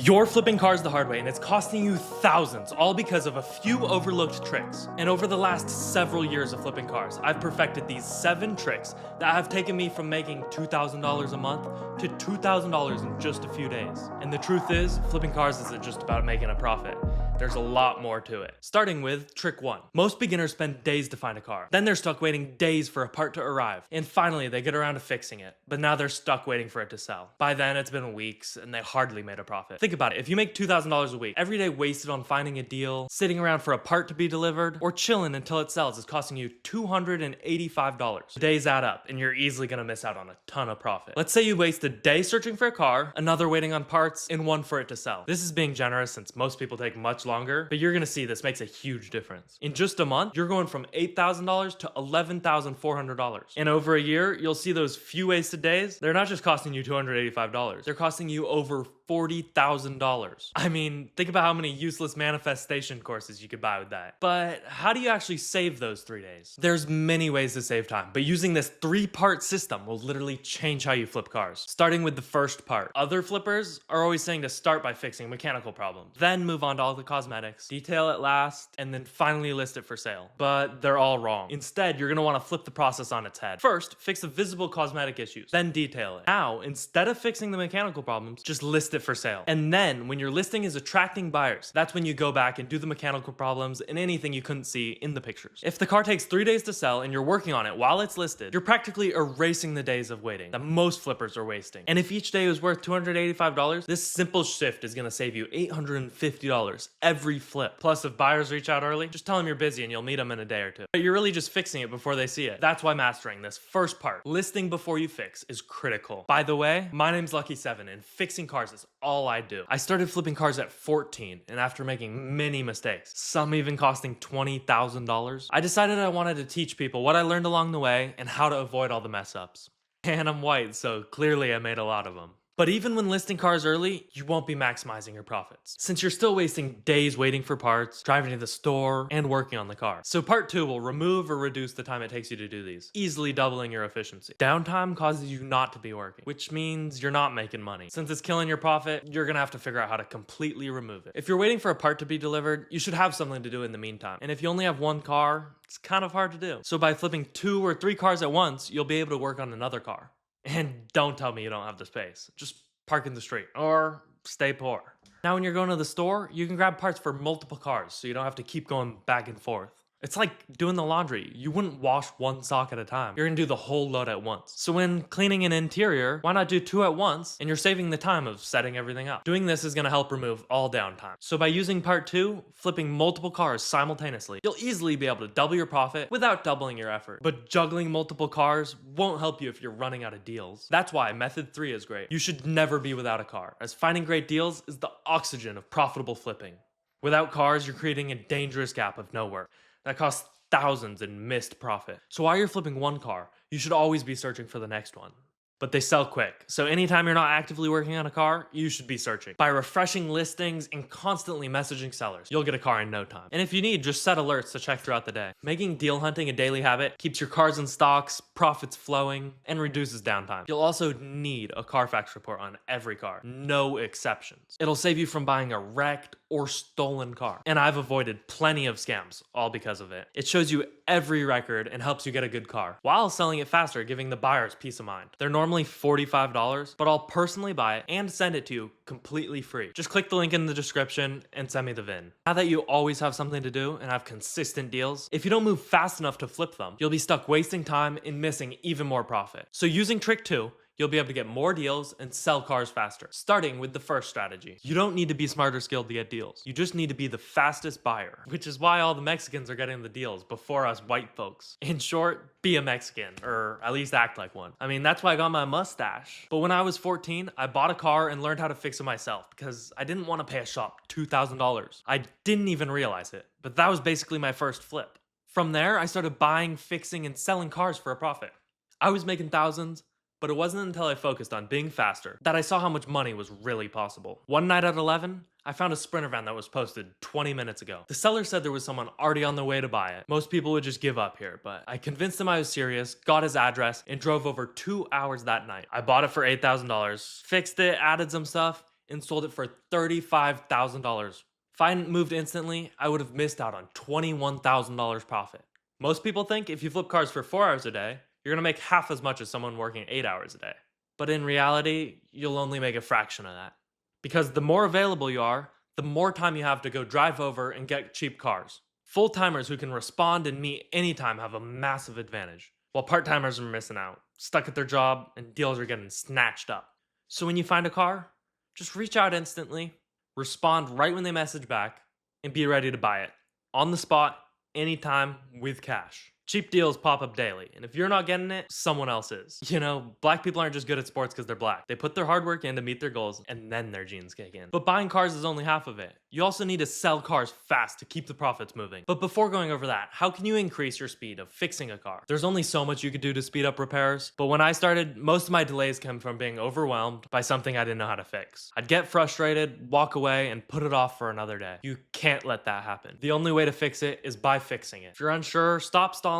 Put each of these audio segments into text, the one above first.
You're flipping cars the hard way and it's costing you thousands, all because of a few overlooked tricks. And over the last several years of flipping cars, I've perfected these 7 tricks that have taken me from making $2,000 a month to $2,000 in just a few days. And the truth is, flipping cars isn't just about making a profit. There's a lot more to it. Starting with trick 1. Most beginners spend days to find a car. Then they're stuck waiting days for a part to arrive. And finally, they get around to fixing it. But now they're stuck waiting for it to sell. By then, it's been weeks and they hardly made a profit. Think about it. If you make $2,000 a week, every day wasted on finding a deal, sitting around for a part to be delivered, or chilling until it sells is costing you $285. The days add up, and you're easily gonna miss out on a ton of profit. Let's say you waste a day searching for a car, another waiting on parts, and one for it to sell. This is being generous since most people take much longer, but you're gonna see this makes a huge difference. In just a month, you're going from $8,000 to $11,400. And over a year, you'll see those few wasted days, they're not just costing you $285, they're costing you over $40,000. I mean, think about how many useless manifestation courses you could buy with that. But how do you actually save those 3 days? There's many ways to save time, but using this 3-part system will literally change how you flip cars. Starting with the first part. Other flippers are always saying to start by fixing mechanical problems, then move on to all the cosmetics, detail it last, and then finally list it for sale. But they're all wrong. Instead, you're gonna wanna flip the process on its head. First, fix the visible cosmetic issues, then detail it. Now, instead of fixing the mechanical problems, just list it for sale. And then, when your listing is attracting buyers, that's when you go back and do the mechanical problems and anything you couldn't see in the pictures. If the car takes 3 days to sell and you're working on it while it's listed, you're practically erasing the days of waiting that most flippers are wasting. And if each day is worth $285, this simple shift is gonna save you $850 every flip. Plus, if buyers reach out early, just tell them you're busy and you'll meet them in a day or two. But you're really just fixing it before they see it. That's why mastering this first part, listing before you fix, is critical. By the way, my name's Lucky7 and fixing cars is all I do. I started flipping cars at 14, and after making many mistakes, some even costing $20,000, I decided I wanted to teach people what I learned along the way and how to avoid all the mess ups. And I'm white, so clearly I made a lot of them. But even when listing cars early, you won't be maximizing your profits, since you're still wasting days waiting for parts, driving to the store, and working on the car. So part 2 will remove or reduce the time it takes you to do these, easily doubling your efficiency. Downtime causes you not to be working, which means you're not making money. Since it's killing your profit, you're gonna have to figure out how to completely remove it. If you're waiting for a part to be delivered, you should have something to do in the meantime. And if you only have one car, it's kind of hard to do. So by flipping 2 or 3 cars at once, you'll be able to work on another car. And don't tell me you don't have the space. Just park in the street or stay poor. Now when you're going to the store, you can grab parts for multiple cars so you don't have to keep going back and forth. It's like doing the laundry. You wouldn't wash one sock at a time. You're gonna do the whole load at once. So when cleaning an interior, why not do 2 at once and you're saving the time of setting everything up. Doing this is gonna help remove all downtime. So by using part 2, flipping multiple cars simultaneously, you'll easily be able to double your profit without doubling your effort. But juggling multiple cars won't help you if you're running out of deals. That's why method 3 is great. You should never be without a car, as finding great deals is the oxygen of profitable flipping. Without cars, you're creating a dangerous gap of no work that costs thousands in missed profit. So while you're flipping one car, you should always be searching for the next one. But they sell quick, so anytime you're not actively working on a car, you should be searching. By refreshing listings and constantly messaging sellers, you'll get a car in no time. And if you need, just set alerts to check throughout the day. Making deal hunting a daily habit keeps your cars in stocks, profits flowing, and reduces downtime. You'll also need a Carfax report on every car, no exceptions. It'll save you from buying a wrecked or stolen car. And I've avoided plenty of scams, all because of it. It shows you every record and helps you get a good car, while selling it faster, giving the buyers peace of mind. They're normally $45, but I'll personally buy it and send it to you completely free. Just click the link in the description and send me the VIN. Now that you always have something to do and have consistent deals, if you don't move fast enough to flip them, you'll be stuck wasting time and missing even more profit. So using trick 2, you'll be able to get more deals and sell cars faster. Starting with the first strategy. You don't need to be smart or skilled to get deals. You just need to be the fastest buyer, which is why all the Mexicans are getting the deals before us white folks. In short, be a Mexican, or at least act like one. I mean, that's why I got my mustache. But when I was 14, I bought a car and learned how to fix it myself because I didn't want to pay a shop $2,000. I didn't even realize it, but that was basically my first flip. From there, I started buying, fixing, and selling cars for a profit. I was making thousands, but it wasn't until I focused on being faster that I saw how much money was really possible. One night at 11, I found a Sprinter van that was posted 20 minutes ago. The seller said there was someone already on their way to buy it. Most people would just give up here, but I convinced him I was serious, got his address, and drove over 2 hours that night. I bought it for $8,000, fixed it, added some stuff, and sold it for $35,000. If I hadn't moved instantly, I would have missed out on $21,000 profit. Most people think if you flip cars for 4 hours a day, you're gonna make half as much as someone working 8 hours a day. But in reality, you'll only make a fraction of that. Because the more available you are, the more time you have to go drive over and get cheap cars. Full-timers who can respond and meet anytime have a massive advantage, while part-timers are missing out, stuck at their job, and deals are getting snatched up. So when you find a car, just reach out instantly, respond right when they message back, and be ready to buy it. On the spot, anytime, with cash. Cheap deals pop up daily, and if you're not getting it, someone else is. You know, black people aren't just good at sports because they're black. They put their hard work in to meet their goals, and then their genes kick in. But buying cars is only half of it. You also need to sell cars fast to keep the profits moving. But before going over that, how can you increase your speed of fixing a car? There's only so much you could do to speed up repairs, but when I started, most of my delays came from being overwhelmed by something I didn't know how to fix. I'd get frustrated, walk away, and put it off for another day. You can't let that happen. The only way to fix it is by fixing it. If you're unsure, stop stalling,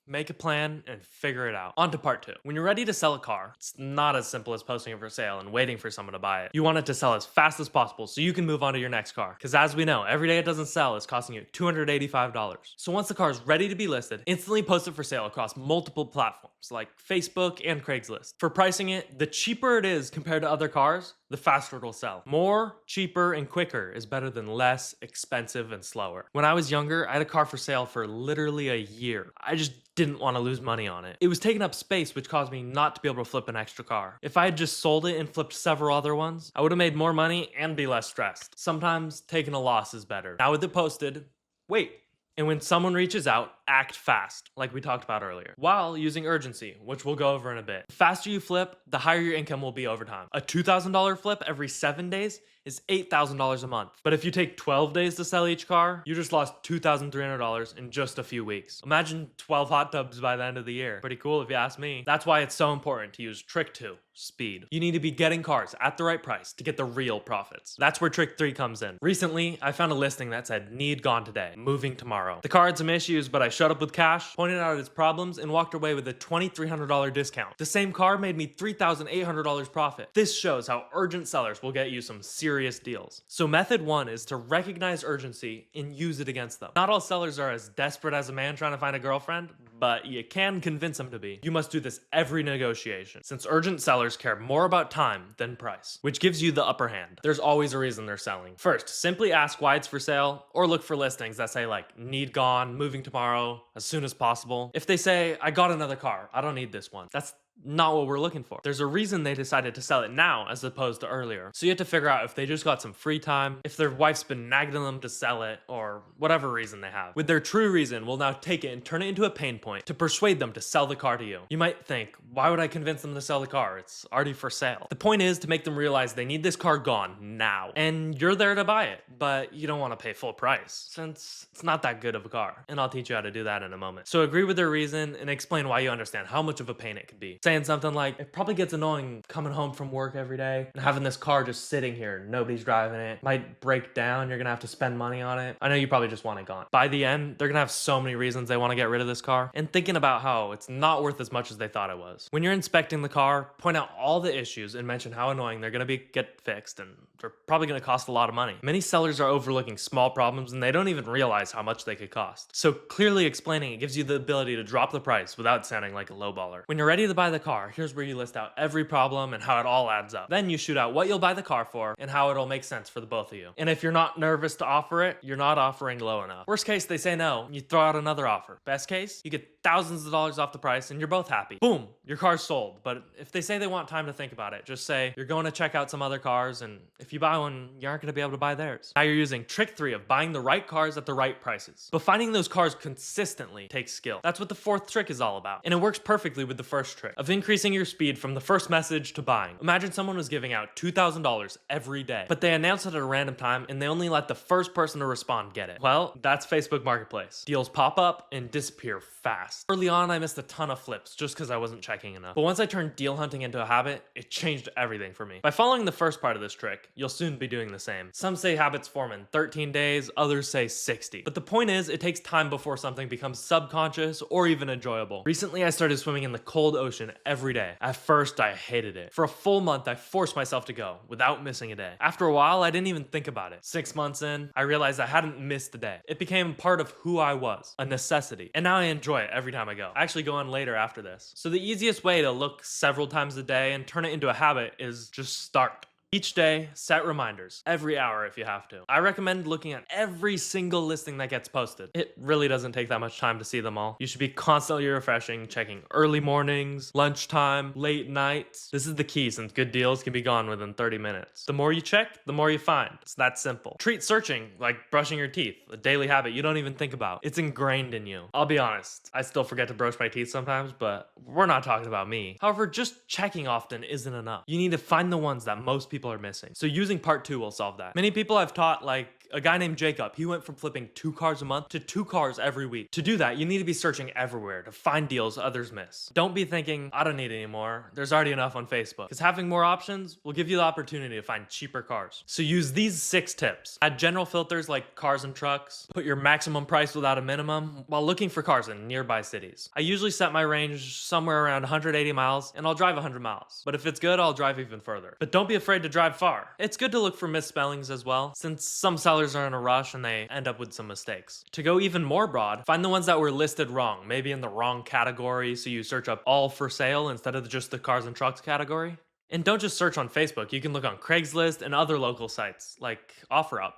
make a plan, and figure it out. On to part 2. When you're ready to sell a car, it's not as simple as posting it for sale and waiting for someone to buy it. You want it to sell as fast as possible so you can move on to your next car. Because as we know, every day it doesn't sell is costing you $285. So once the car is ready to be listed, instantly post it for sale across multiple platforms like Facebook and Craigslist. For pricing it, the cheaper it is compared to other cars, the faster it will sell. More, cheaper, and quicker is better than less, expensive, and slower. When I was younger, I had a car for sale for literally a year. I just didn't want to lose money on it. It was taking up space, which caused me not to be able to flip an extra car. If I had just sold it and flipped several other ones, I would have made more money and be less stressed. Sometimes taking a loss is better. Now with it posted, wait. And when someone reaches out, act fast, like we talked about earlier, while using urgency, which we'll go over in a bit. The faster you flip, the higher your income will be over time. A $2,000 flip every 7 days is $8,000 a month. But if you take 12 days to sell each car, you just lost $2,300 in just a few weeks. Imagine 12 hot tubs by the end of the year. Pretty cool if you ask me. That's why it's so important to use trick 2, speed. You need to be getting cars at the right price to get the real profits. That's where trick 3 comes in. Recently, I found a listing that said need gone today, moving tomorrow. The car had some issues, but I showed up with cash, pointed out its problems, and walked away with a $2,300 discount. The same car made me $3,800 profit. This shows how urgent sellers will get you some serious deals. So method 1 is to recognize urgency and use it against them. Not all sellers are as desperate as a man trying to find a girlfriend, but you can convince them to be. You must do this every negotiation, since urgent sellers care more about time than price, which gives you the upper hand. There's always a reason they're selling. First, simply ask why it's for sale, or look for listings that say like, need gone, moving tomorrow, as soon as possible. If they say, I got another car, I don't need this one, that's not what we're looking for. There's a reason they decided to sell it now as opposed to earlier. So you have to figure out if they just got some free time, if their wife's been nagging them to sell it, or whatever reason they have. With their true reason, we'll now take it and turn it into a pain point to persuade them to sell the car to you. You might think, why would I convince them to sell the car? It's already for sale. The point is to make them realize they need this car gone now. And you're there to buy it, but you don't want to pay full price, since it's not that good of a car. And I'll teach you how to do that in a moment. So agree with their reason and explain why you understand how much of a pain it could be. Saying something like, it probably gets annoying coming home from work every day and having this car just sitting here, nobody's driving it, might break down, you're gonna have to spend money on it. I know you probably just want it gone. By the end, they're gonna have so many reasons they want to get rid of this car, and thinking about how it's not worth as much as they thought it was. When you're inspecting the car, point out all the issues and mention how annoying they're gonna get fixed, and they're probably gonna cost a lot of money. Many sellers are overlooking small problems and they don't even realize how much they could cost. So clearly explaining it gives you the ability to drop the price without sounding like a lowballer. When you're ready to buy the car, here's where you list out every problem and how it all adds up. Then you shoot out what you'll buy the car for and how it'll make sense for the both of you. And if you're not nervous to offer it, you're not offering low enough. Worst case, they say no, and you throw out another offer. Best case, you get thousands of dollars off the price and you're both happy. Boom, your car's sold. But if they say they want time to think about it, just say you're going to check out some other cars, and if you buy one, you aren't going to be able to buy theirs. Now you're using trick 3 of buying the right cars at the right prices. But finding those cars consistently takes skill. That's what the 4th trick is all about. And it works perfectly with the first trick of increasing your speed from the first message to buying. Imagine someone was giving out $2,000 every day, but they announced it at a random time and they only let the first person to respond get it. Well, that's Facebook Marketplace. Deals pop up and disappear fast. Early on, I missed a ton of flips just because I wasn't checking enough. But once I turned deal hunting into a habit, it changed everything for me. By following the first part of this trick, you'll soon be doing the same. Some say habits form in 13 days, others say 60. But the point is, it takes time before something becomes subconscious or even enjoyable. Recently, I started swimming in the cold ocean in every day. At first, I hated it. For a full month, I forced myself to go without missing a day. After a while, I didn't even think about it. 6 months in, I realized I hadn't missed a day. It became part of who I was, a necessity. And now I enjoy it every time I go. I actually go on later after this. So the easiest way to look several times a day and turn it into a habit is just start. Each day, set reminders, every hour if you have to. I recommend looking at every single listing that gets posted. It really doesn't take that much time to see them all. You should be constantly refreshing, checking early mornings, lunchtime, late nights. This is the key since good deals can be gone within 30 minutes. The more you check, the more you find. It's that simple. Treat searching like brushing your teeth, a daily habit you don't even think about. It's ingrained in you. I'll be honest, I still forget to brush my teeth sometimes, but we're not talking about me. However, just checking often isn't enough. You need to find the ones that most people are missing. So using part 2 will solve that. Many people I've taught, like a guy named Jacob, he went from flipping 2 cars a month to 2 cars every week. To do that, you need to be searching everywhere to find deals others miss. Don't be thinking, I don't need any more. There's already enough on Facebook. Because having more options will give you the opportunity to find cheaper cars. So use these 6 tips. Add general filters like cars and trucks. Put your maximum price without a minimum while looking for cars in nearby cities. I usually set my range somewhere around 180 miles and I'll drive 100 miles. But if it's good, I'll drive even further. But don't be afraid to drive far. It's good to look for misspellings as well, since some sellers are in a rush and they end up with some mistakes. To go even more broad, find the ones that were listed wrong, maybe in the wrong category, so you search up all for sale instead of just the cars and trucks category. And don't just search on Facebook, you can look on Craigslist and other local sites, like OfferUp.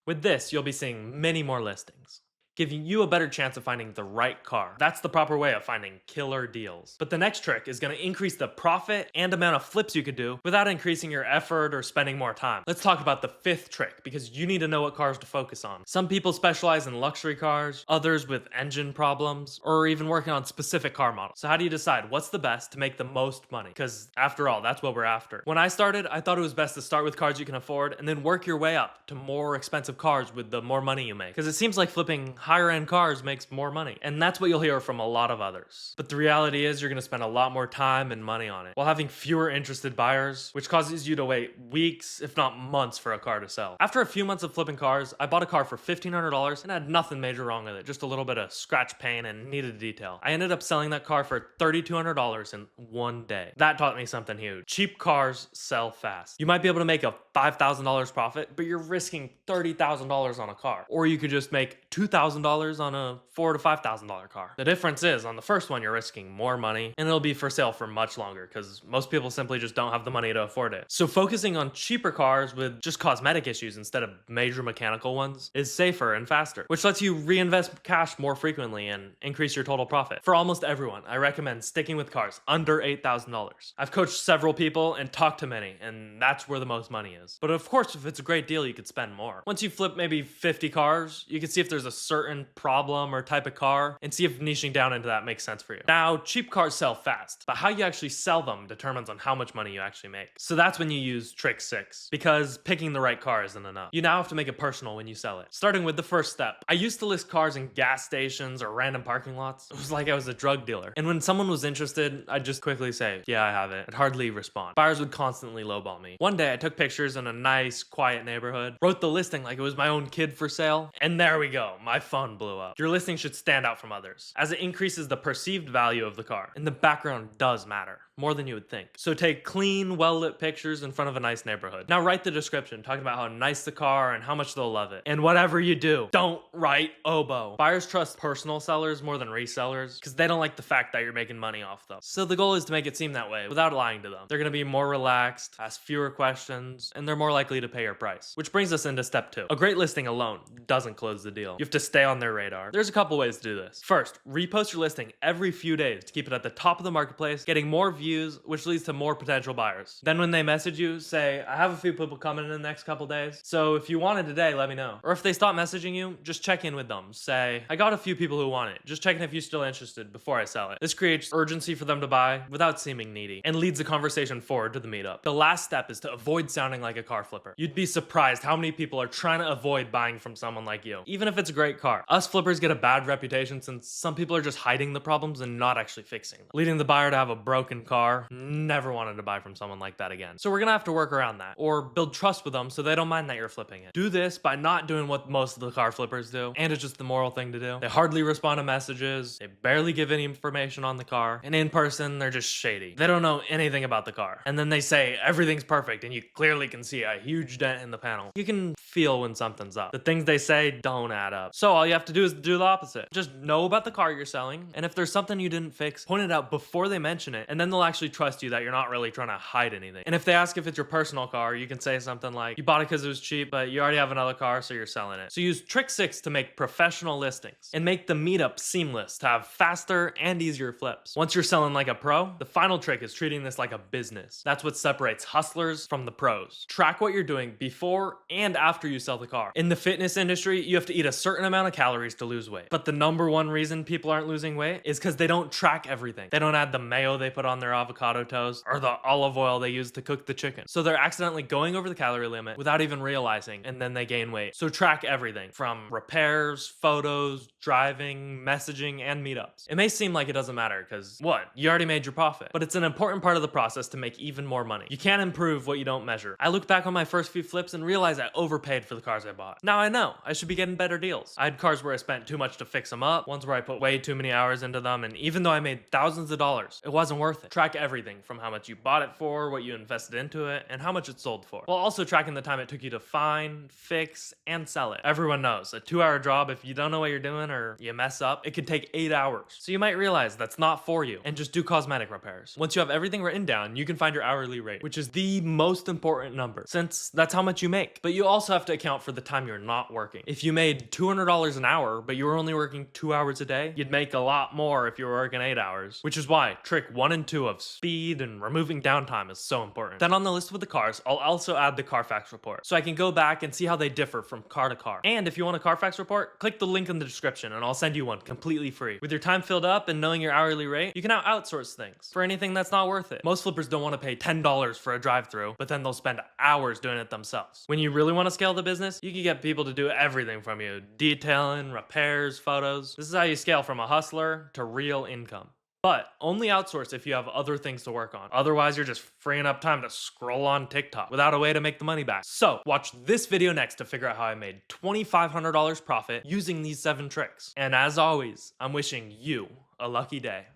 With this, you'll be seeing many more listings, giving you a better chance of finding the right car. That's the proper way of finding killer deals. But the next trick is going to increase the profit and amount of flips you could do without increasing your effort or spending more time. Let's talk about the 5th trick, because you need to know what cars to focus on. Some people specialize in luxury cars, others with engine problems, or even working on specific car models. So how do you decide what's the best to make the most money? Because after all, that's what we're after. When I started, I thought it was best to start with cars you can afford and then work your way up to more expensive cars with the more money you make. Because it seems like flipping higher end cars makes more money. And that's what you'll hear from a lot of others. But the reality is you're going to spend a lot more time and money on it while having fewer interested buyers, which causes you to wait weeks, if not months, for a car to sell. After a few months of flipping cars, I bought a car for $1,500 and had nothing major wrong with it, just a little bit of scratch paint and needed a detail. I ended up selling that car for $3,200 in one day. That taught me something huge. Cheap cars sell fast. You might be able to make a $5,000 profit, but you're risking $30,000 on a car. Or you could just make $2,000 on a $4,000 to $5,000 car. The difference is, on the first one, you're risking more money and it'll be for sale for much longer because most people simply just don't have the money to afford it. So focusing on cheaper cars with just cosmetic issues instead of major mechanical ones is safer and faster, which lets you reinvest cash more frequently and increase your total profit. For almost everyone, I recommend sticking with cars under $8,000. I've coached several people and talked to many, and that's where the most money is. But of course, if it's a great deal, you could spend more. Once you flip maybe 50 cars, you can see if there's a certain problem or type of car and see if niching down into that makes sense for you. Now, cheap cars sell fast, but how you actually sell them determines on how much money you actually make. So that's when you use trick 6, because picking the right car isn't enough. You now have to make it personal when you sell it. Starting with the first step. I used to list cars in gas stations or random parking lots. It was like I was a drug dealer. And when someone was interested, I'd just quickly say, yeah, I have it. I'd hardly respond. Buyers would constantly lowball me. One day I took pictures in a nice, quiet neighborhood, wrote the listing like it was my own kid for sale, and there we go. My phone blew up. Your listing should stand out from others, as it increases the perceived value of the car. And the background does matter, more than you would think. So take clean, well-lit pictures in front of a nice neighborhood. Now write the description, talking about how nice the car and how much they'll love it. And whatever you do, don't write oboe. Buyers trust personal sellers more than resellers, because they don't like the fact that you're making money off them. So the goal is to make it seem that way, without lying to them. They're gonna be more relaxed, ask fewer questions, and they're more likely to pay your price. Which brings us into step 2. A great listing alone doesn't close the deal. You have to stay on their radar. There's a couple ways to do this. First, repost your listing every few days to keep it at the top of the marketplace, getting more views, which leads to more potential buyers. Then when they message you, say, I have a few people coming in the next couple days, so if you want it today, let me know. Or if they stop messaging you, just check in with them. Say, I got a few people who want it. Just checking if you're still interested before I sell it. This creates urgency for them to buy without seeming needy and leads the conversation forward to the meetup. The last step is to avoid sounding like a car flipper. You'd be surprised how many people are trying to avoid buying from someone like you, even if it's a great car. Us flippers get a bad reputation since some people are just hiding the problems and not actually fixing them, leading the buyer to have a broken car car. Never wanted to buy from someone like that again. So we're gonna have to work around that, or build trust with them so they don't mind that you're flipping it. Do this by not doing what most of the car flippers do, and it's just the moral thing to do. They hardly respond to messages, they barely give any information on the car, and in person, they're just shady. They don't know anything about the car. And then they say everything's perfect, and you clearly can see a huge dent in the panel. You can feel when something's up. The things they say don't add up. So all you have to do is do the opposite. Just know about the car you're selling, and if there's something you didn't fix, point it out before they mention it, and then they'll actually trust you that you're not really trying to hide anything. And if they ask if it's your personal car, you can say something like, you bought it because it was cheap, but you already have another car, so you're selling it. So use trick 6 to make professional listings, and make the meetup seamless to have faster and easier flips. Once you're selling like a pro, the final trick is treating this like a business. That's what separates hustlers from the pros. Track what you're doing before and after you sell the car. In the fitness industry, you have to eat a certain amount of calories to lose weight. But the number one reason people aren't losing weight is because they don't track everything. They don't add the mayo they put on their avocado toast or the olive oil they use to cook the chicken. So they're accidentally going over the calorie limit without even realizing, and then they gain weight. So track everything from repairs, photos, driving, messaging, and meetups. It may seem like it doesn't matter because what? You already made your profit. But it's an important part of the process to make even more money. You can't improve what you don't measure. I look back on my first few flips and realize I overpaid for the cars I bought. Now I know I should be getting better deals. I had cars where I spent too much to fix them up, ones where I put way too many hours into them, and even though I made thousands of dollars, it wasn't worth it. Track everything from how much you bought it for, what you invested into it, and how much it sold for, while also tracking the time it took you to find, fix, and sell it. Everyone knows a 2-hour job, if you don't know what you're doing or you mess up, it could take 8 hours. So you might realize that's not for you and just do cosmetic repairs. Once you have everything written down, you can find your hourly rate, which is the most important number since that's how much you make. But you also have to account for the time you're not working. If you made $200 an hour, but you were only working 2 hours a day, you'd make a lot more if you were working 8 hours, which is why trick 1 and 2 of speed and removing downtime is so important. Then on the list with the cars, I'll also add the Carfax report so I can go back and see how they differ from car to car. And if you want a Carfax report, click the link in the description and I'll send you one completely free. With your time filled up and knowing your hourly rate, you can now outsource things for anything that's not worth it. Most flippers don't want to pay $10 for a drive-through, but then they'll spend hours doing it themselves. When you really want to scale the business, you can get people to do everything from you: detailing, repairs, photos. This is how you scale from a hustler to real income. But only outsource if you have other things to work on. Otherwise, you're just freeing up time to scroll on TikTok without a way to make the money back. So watch this video next to figure out how I made $2,500 profit using these 7 tricks. And as always, I'm wishing you a lucky day.